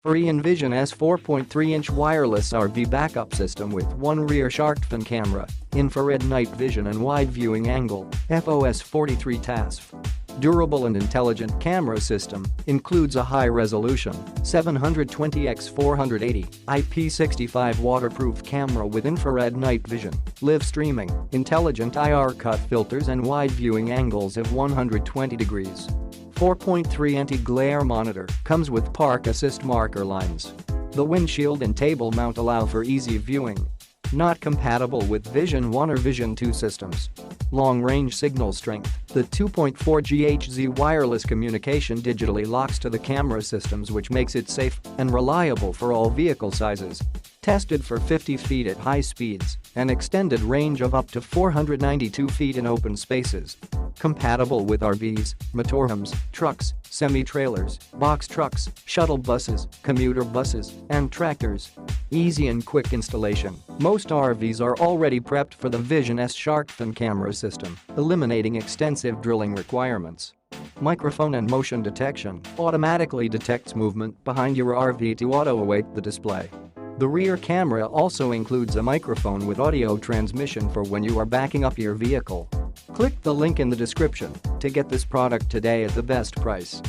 Furrion Vision S 4.3-inch wireless RV backup system with one rear Sharkfin camera, infrared night vision and wide viewing angle, FOS 43 TASF. Durable and intelligent camera system, includes a high-resolution 720x480 IP65 waterproof camera with infrared night vision, live streaming, intelligent IR cut filters and wide viewing angles of 120 degrees. 4.3 anti-glare monitor, comes with park assist marker lines. The windshield and table mount allow for easy viewing. Not compatible with Vision 1 or Vision 2 systems. Long-range signal strength, the 2.4 GHz wireless communication digitally locks to the camera systems, which makes it safe and reliable for all vehicle sizes. Tested for 50 feet at high speeds, an extended range of up to 492 feet in open spaces. Compatible with RVs, motorhomes, trucks, semi-trailers, box trucks, shuttle buses, commuter buses, and tractors. Easy and quick installation. Most RVs are already prepped for the Vision S Sharkfin camera system, eliminating extensive drilling requirements. Microphone and motion detection automatically detects movement behind your RV to auto-await the display. The rear camera also includes a microphone with audio transmission for when you are backing up your vehicle. Click the link in the description to get this product today at the best price.